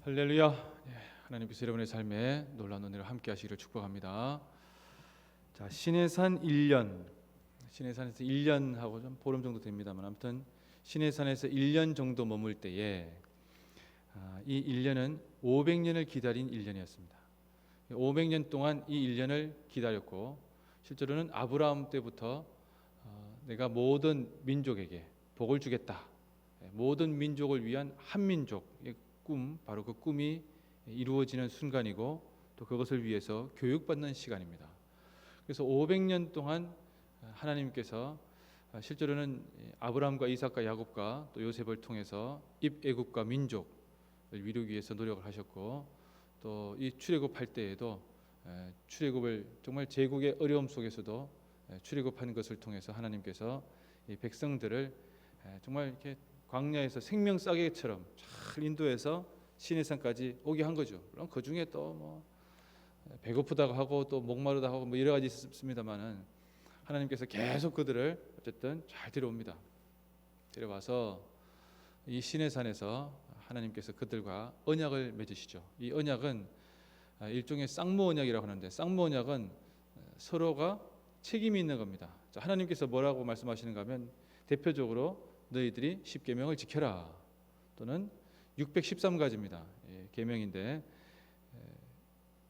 할렐루야. 하나님께서 여러분의 삶에 놀라운 은혜를 함께 하시기를 축복합니다. 자, 시내산 1년. 시내산에서 1년하고 좀 보름 정도 됩니다만 아무튼 시내산에서 1년 정도 머물 때에 이 1년은 500년을 기다린 1년이었습니다. 500년 동안 이 1년을 기다렸고 실제로는 아브라함 때부터 내가 모든 민족에게 복을 주겠다. 모든 민족을 위한 한민족의 꿈, 바로 그 꿈이 이루어지는 순간이고 또 그것을 위해서 교육받는 시간입니다. 그래서 500년 동안 하나님께서 실제로는 아브라함과 이삭과 야곱과 또 요셉을 통해서 입애굽과 민족을 이루기 위해서 노력을 하셨고 또 이 출애굽할 때에도 출애굽을 정말 제국의 어려움 속에서도 출애굽하는 것을 통해서 하나님께서 이 백성들을 정말 이렇게 광야에서 생명 싸개처럼 잘 인도해서 시내산까지 오게 한 거죠. 물론 그 중에 또 뭐 배고프다고 하고 또 목마르다 하고 뭐 여러 가지 있습니다만은 하나님께서 계속 그들을 어쨌든 잘 데려옵니다. 데려와서 이 시내산에서 하나님께서 그들과 언약을 맺으시죠. 이 언약은 일종의 쌍무 언약이라고 하는데 쌍무 언약은 서로가 책임이 있는 겁니다. 자, 하나님께서 뭐라고 말씀하시는가 하면 대표적으로 너희들이 10계명을 지켜라 또는 613가지입니다. 계명인데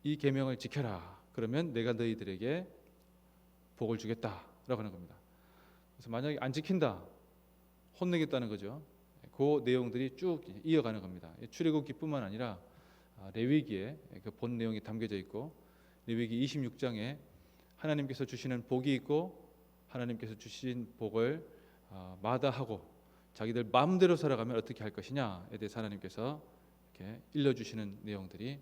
이 계명을 지켜라. 그러면 내가 너희들에게 복을 주겠다라고 하는 겁니다. 그래서 만약에 안 지킨다 혼내겠다는 거죠. 그 내용들이 쭉 이어가는 겁니다. 출애굽기뿐만 아니라 레위기에 그 본 내용이 담겨져 있고 레위기 26장에 하나님께서 주시는 복이 있고 하나님께서 주신 복을 마다하고 자기들 마음대로 살아가면 어떻게 할 것이냐에 대해서 하나님께서 이렇게 일러주시는 내용들이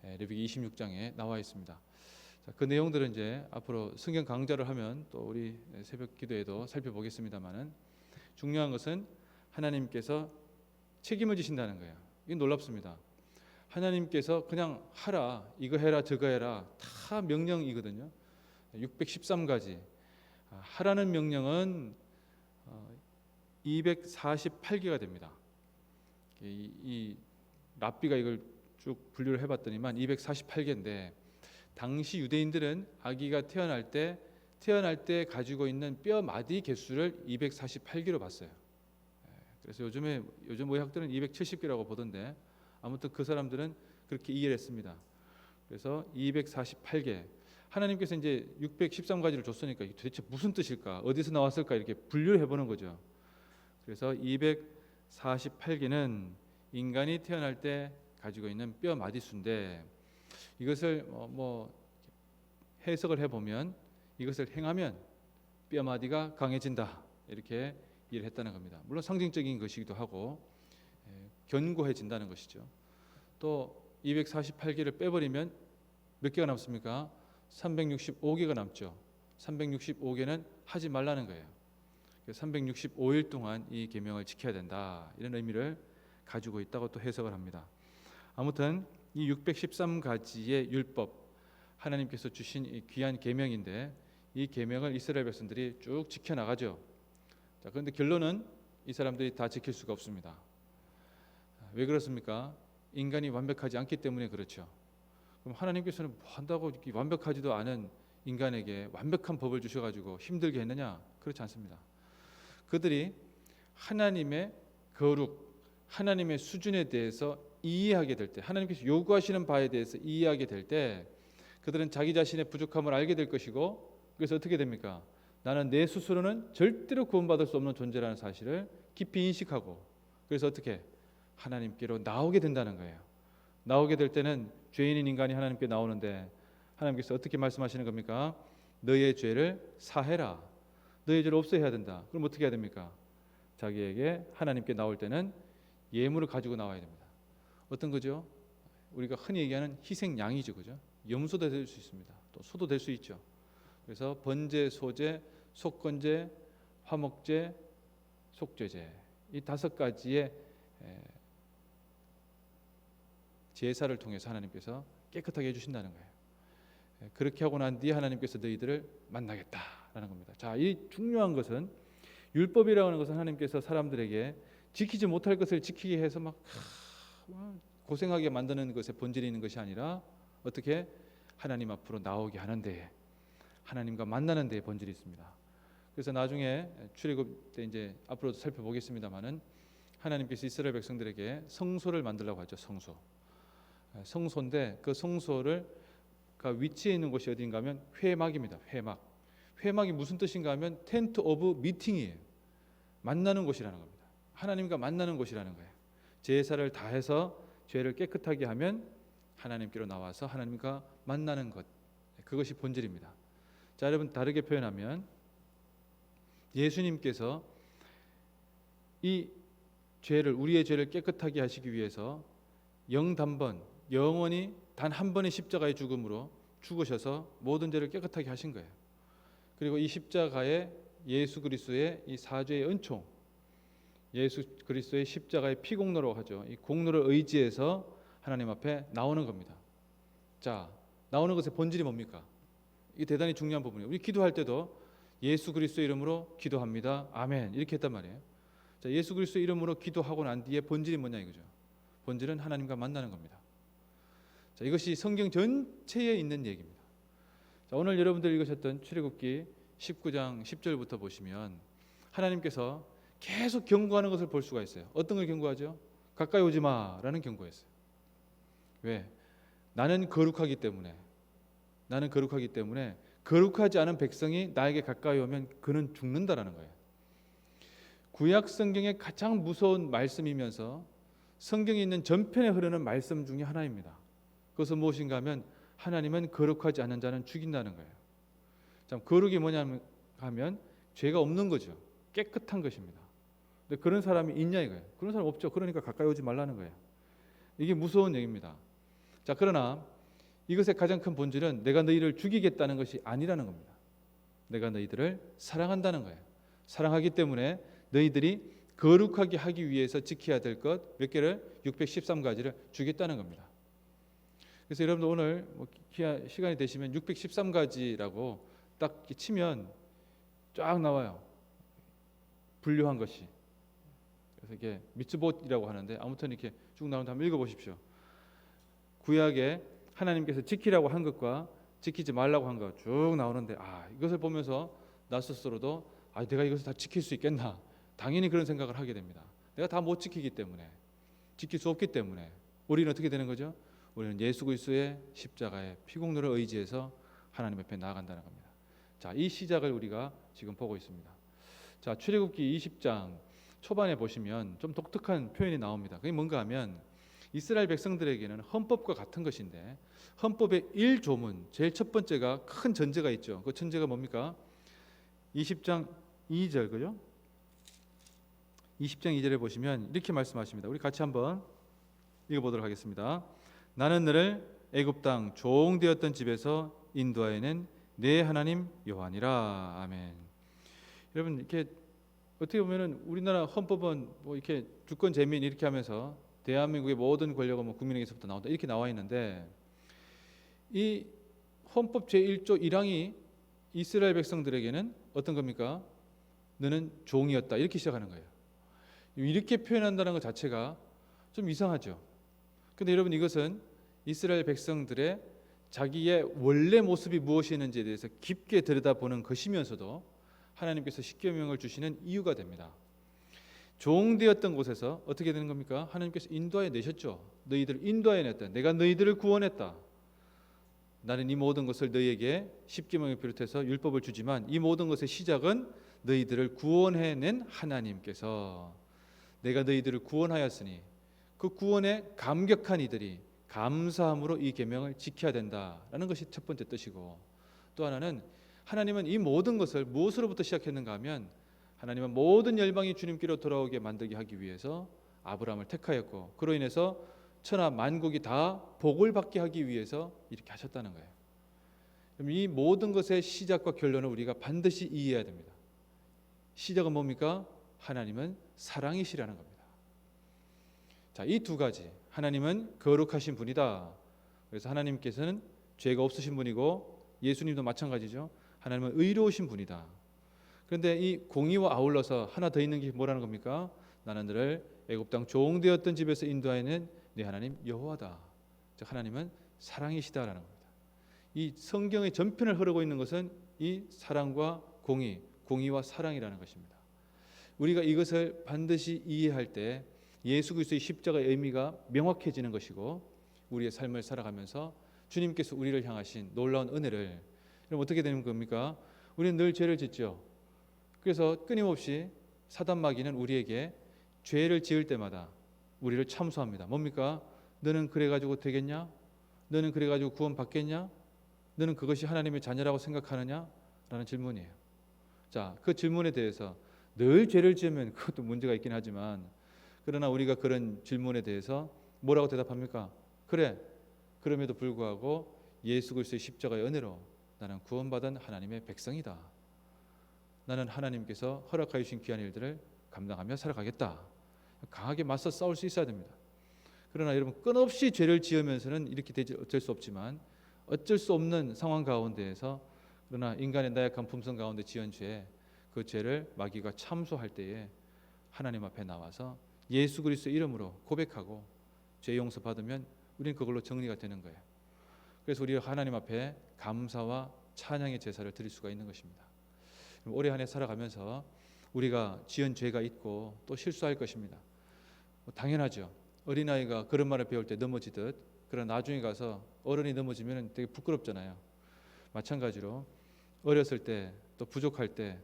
레위기 26장에 나와 있습니다. 자, 그 내용들은 이제 앞으로 성경 강좌를 하면 또 우리 새벽 기도에도 살펴보겠습니다만은 중요한 것은 하나님께서 책임을 지신다는 거예요. 이게 놀랍습니다. 하나님께서 그냥 하라, 이거 해라, 저거 해라 다 명령이거든요. 613가지 하라는 명령은 248개가 됩니다. 이 랍비가 이걸 쭉 분류를 해봤더니만 248개인데 당시 유대인들은 아기가 태어날 때 가지고 있는 뼈 마디 개수를 248개로 봤어요. 그래서 요즘 의학들은 270개라고 보던데 아무튼 그 사람들은 그렇게 이해를 했습니다. 그래서 248개 하나님께서 이제 613가지를 줬으니까 이게 도대체 무슨 뜻일까? 어디서 나왔을까? 이렇게 분류를 해보는 거죠. 그래서 248개는 인간이 태어날 때 가지고 있는 뼈 마디수인데 이것을 뭐 해석을 해보면 이것을 행하면 뼈 마디가 강해진다 이렇게 이해를 했다는 겁니다. 물론 상징적인 것이기도 하고 견고해진다는 것이죠. 또 248개를 빼버리면 몇 개가 남습니까? 365개가 남죠. 365개는 하지 말라는 거예요. 365일 동안 이 계명을 지켜야 된다 이런 의미를 가지고 있다고 또 해석을 합니다. 아무튼 이 613가지의 율법 하나님께서 주신 이 귀한 계명인데 이 계명을 이스라엘 백성들이 쭉 지켜나가죠. 자, 그런데 결론은 이 사람들이 다 지킬 수가 없습니다. 왜 그렇습니까? 인간이 완벽하지 않기 때문에 그렇죠. 그럼 하나님께서는 뭐 한다고 완벽하지도 않은 인간에게 완벽한 법을 주셔가지고 힘들게 했느냐? 그렇지 않습니다. 그들이 하나님의 거룩, 하나님의 수준에 대해서 이해하게 될 때, 하나님께서 요구하시는 바에 대해서 이해하게 될 때, 그들은 자기 자신의 부족함을 알게 될 것이고, 그래서 어떻게 됩니까? 나는 내 스스로는 절대로 구원받을 수 없는 존재라는 사실을 깊이 인식하고, 그래서 어떻게 하나님께로 나오게 된다는 거예요. 나오게 될 때는 죄인인 인간이 하나님께 나오는데 하나님께서 어떻게 말씀하시는 겁니까? 너의 죄를 사해라. 너의 죄를 없애야 된다. 그럼 어떻게 해야 됩니까? 자기에게 하나님께 나올 때는 예물을 가지고 나와야 됩니다. 어떤 거죠? 우리가 흔히 얘기하는 희생양이죠, 그죠? 염소도 될 수 있습니다. 또 소도 될 수 있죠. 그래서 번제, 소제, 속건제, 화목제, 속죄제 이 5가지의 제사를 통해서 하나님께서 깨끗하게 해주신다는 거예요. 그렇게 하고 난 뒤에 하나님께서 너희들을 만나겠다라는 겁니다. 자, 이 중요한 것은 율법이라고 하는 것은 하나님께서 사람들에게 지키지 못할 것을 지키게 해서 막 고생하게 만드는 것에 본질이 있는 것이 아니라 어떻게 하나님 앞으로 나오게 하는 데에, 하나님과 만나는 데에 본질이 있습니다. 그래서 나중에 출애굽 때 이제 앞으로도 살펴보겠습니다만은 하나님께서 이스라엘 백성들에게 성소를 만들라고 하죠. 성소인데 그 성소를 위치해 있는 곳이 어딘가 하면 회막입니다. 회막이 무슨 뜻인가 하면 텐트 오브 미팅이에요. 만나는 곳이라는 겁니다. 하나님과 만나는 곳이라는 거예요. 제사를 다해서 죄를 깨끗하게 하면 하나님께로 나와서 하나님과 만나는 것, 그것이 본질입니다. 자, 여러분, 다르게 표현하면 예수님께서 이 우리의 죄를 깨끗하게 하시기 위해서 영원히 단 한 번의 십자가의 죽음으로 죽으셔서 모든 죄를 깨끗하게 하신 거예요. 그리고 이 십자가에 예수 그리스도의 이 사죄의 은총, 예수 그리스도의 십자가의 피공로라고 하죠. 이 공로를 의지해서 하나님 앞에 나오는 겁니다. 자, 나오는 것의 본질이 뭡니까? 이게 대단히 중요한 부분이에요. 우리 기도할 때도 예수 그리스도 이름으로 기도합니다. 아멘. 이렇게 했단 말이에요. 자, 예수 그리스도 이름으로 기도하고 난 뒤에 본질이 뭐냐 이거죠. 본질은 하나님과 만나는 겁니다. 자, 이것이 성경 전체에 있는 얘기입니다. 자, 오늘 여러분들 읽으셨던 출애굽기 19장 10절부터 보시면 하나님께서 계속 경고하는 것을 볼 수가 있어요. 어떤 걸 경고하죠? 가까이 오지 마라는 경고였어요. 왜? 나는 거룩하기 때문에 거룩하지 않은 백성이 나에게 가까이 오면 그는 죽는다라는 거예요. 구약 성경의 가장 무서운 말씀이면서 성경에 있는 전편에 흐르는 말씀 중에 하나입니다. 그것은 무엇인가 하면 하나님은 거룩하지 않은 자는 죽인다는 거예요. 참, 거룩이 뭐냐 하면 죄가 없는 거죠. 깨끗한 것입니다. 근데 그런 사람이 있냐 이거예요. 그런 사람 없죠. 그러니까 가까이 오지 말라는 거예요. 이게 무서운 얘기입니다. 자, 그러나 이것의 가장 큰 본질은 내가 너희를 죽이겠다는 것이 아니라는 겁니다. 내가 너희들을 사랑한다는 거예요. 사랑하기 때문에 너희들이 거룩하게 하기 위해서 지켜야 될 것 몇 개를 613가지를 주겠다는 겁니다. 그래서 여러분들 오늘 시간이 되시면 613가지라고 딱 치면 쫙 나와요. 분류한 것이. 그래서 이게 미츠봇이라고 하는데 아무튼 이렇게 쭉 나오는데 한번 읽어보십시오. 구약에 하나님께서 지키라고 한 것과 지키지 말라고 한 것 쭉 나오는데 이것을 보면서 나 스스로도 내가 이것을 다 지킬 수 있겠나? 당연히 그런 생각을 하게 됩니다. 내가 다 못 지키기 때문에, 지킬 수 없기 때문에 우리는 어떻게 되는 거죠? 우리는 예수 그리스도의 십자가의 피공로를 의지해서 하나님 앞에 나아간다는 겁니다. 자, 이 시작을 우리가 지금 보고 있습니다. 자, 출애굽기 20장 초반에 보시면 좀 독특한 표현이 나옵니다. 그게 뭔가 하면 이스라엘 백성들에게는 헌법과 같은 것인데 헌법의 1조문 제일 첫 번째가 큰 전제가 있죠. 그 전제가 뭡니까? 20장 2절 그죠? 20장 2절에 보시면 이렇게 말씀하십니다. 우리 같이 한번 읽어보도록 하겠습니다. 나는 너를 애굽 땅 종되었던 집에서 인도하여낸 내 하나님 여호와니라. 아멘. 여러분, 이렇게 어떻게 보면은 우리나라 헌법은 뭐 이렇게 주권 재민 이렇게 하면서 대한민국의 모든 권력은 국민에게서부터 나온다 이렇게 나와 있는데 이 헌법 제1조 1항이 이스라엘 백성들에게는 어떤 겁니까? 너는 종이었다 이렇게 시작하는 거예요. 이렇게 표현한다는 것 자체가 좀 이상하죠. 근데 여러분, 이것은 이스라엘 백성들의 자기의 원래 모습이 무엇이었는지에 대해서 깊게 들여다보는 것이면서도 하나님께서 십계명을 주시는 이유가 됩니다. 종되었던 곳에서 어떻게 되는 겁니까? 하나님께서 인도하여 내셨죠. 너희들을 인도하여 냈다. 내가 너희들을 구원했다. 나는 이 모든 것을 너희에게 십계명을 비롯해서 율법을 주지만 이 모든 것의 시작은 너희들을 구원해낸 하나님께서 내가 너희들을 구원하였으니 그 구원에 감격한 이들이 감사함으로 이 계명을 지켜야 된다라는 것이 첫 번째 뜻이고, 또 하나는 하나님은 이 모든 것을 무엇으로부터 시작했는가 하면 하나님은 모든 열방이 주님께로 돌아오게 만들게 하기 위해서 아브라함을 택하였고 그로 인해서 천하 만국이 다 복을 받게 하기 위해서 이렇게 하셨다는 거예요. 그럼 이 모든 것의 시작과 결론을 우리가 반드시 이해해야 됩니다. 시작은 뭡니까? 하나님은 사랑이시라는 겁니다. 자, 이 두 가지, 하나님은 거룩하신 분이다. 그래서 하나님께서는 죄가 없으신 분이고 예수님도 마찬가지죠. 하나님은 의로우신 분이다. 그런데 이 공의와 아울러서 하나 더 있는 게 뭐라는 겁니까? 나는 너를 애굽 땅 종되었던 집에서 인도하여낸 내 하나님 여호와다. 즉 하나님은 사랑이시다라는 겁니다. 이 성경의 전편을 흐르고 있는 것은 이 사랑과 공의와 사랑이라는 것입니다. 우리가 이것을 반드시 이해할 때 예수 그리스도의 십자가의 의미가 명확해지는 것이고 우리의 삶을 살아가면서 주님께서 우리를 향하신 놀라운 은혜를 그럼 어떻게 되는 겁니까? 우리는 늘 죄를 짓죠. 그래서 끊임없이 사단 마귀는 우리에게 죄를 지을 때마다 우리를 참소합니다. 뭡니까? 너는 그래가지고 되겠냐? 너는 그래가지고 구원 받겠냐? 너는 그것이 하나님의 자녀라고 생각하느냐? 라는 질문이에요. 자, 그 질문에 대해서 늘 죄를 지으면 그것도 문제가 있긴 하지만 그러나 우리가 그런 질문에 대해서 뭐라고 대답합니까? 그래, 그럼에도 불구하고 예수 그리스도의 십자가의 은혜로 나는 구원받은 하나님의 백성이다. 나는 하나님께서 허락하여 주신 귀한 일들을 감당하며 살아가겠다. 강하게 맞서 싸울 수 있어야 됩니다. 그러나 여러분 끊없이 죄를 지으면서는 이렇게 되지 어쩔 수 없지만 어쩔 수 없는 상황 가운데에서 그러나 인간의 나약한 품성 가운데 지은 죄, 그 죄를 마귀가 참소할 때에 하나님 앞에 나와서 예수 그리스도의 이름으로 고백하고 죄 용서 받으면 우리는 그걸로 정리가 되는 거예요. 그래서 우리가 하나님 앞에 감사와 찬양의 제사를 드릴 수가 있는 것입니다. 올해 한 해 살아가면서 우리가 지은 죄가 있고 또 실수할 것입니다. 당연하죠. 어린아이가 그런 말을 배울 때 넘어지듯 그러나 나중에 가서 어른이 넘어지면 되게 부끄럽잖아요. 마찬가지로 어렸을 때 또 부족할 때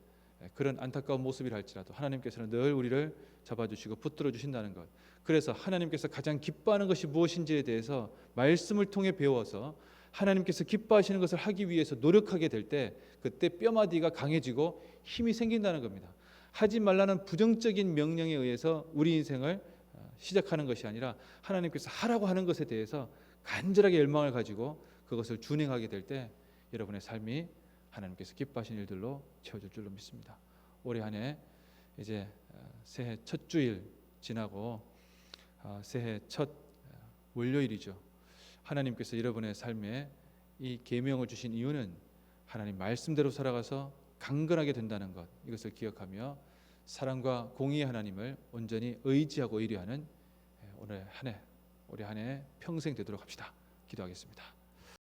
그런 안타까운 모습이라 할지라도 하나님께서는 늘 우리를 잡아주시고 붙들어 주신다는 것. 그래서 하나님께서 가장 기뻐하는 것이 무엇인지에 대해서 말씀을 통해 배워서 하나님께서 기뻐하시는 것을 하기 위해서 노력하게 될 때 그때 뼈마디가 강해지고 힘이 생긴다는 겁니다. 하지 말라는 부정적인 명령에 의해서 우리 인생을 시작하는 것이 아니라 하나님께서 하라고 하는 것에 대해서 간절하게 열망을 가지고 그것을 준행하게 될 때 여러분의 삶이 하나님께서 기뻐하시는 일들로 채워질 줄로 믿습니다. 올해 한 해 이제 새해 첫 주일 지나고 새해 첫 월요일이죠. 하나님께서 여러분의 삶에 이 계명을 주신 이유는 하나님 말씀대로 살아가서 강건하게 된다는 것, 이것을 기억하며 사랑과 공의의 하나님을 온전히 의지하고 의뢰하는 올해 한 해 평생 되도록 합시다. 기도하겠습니다.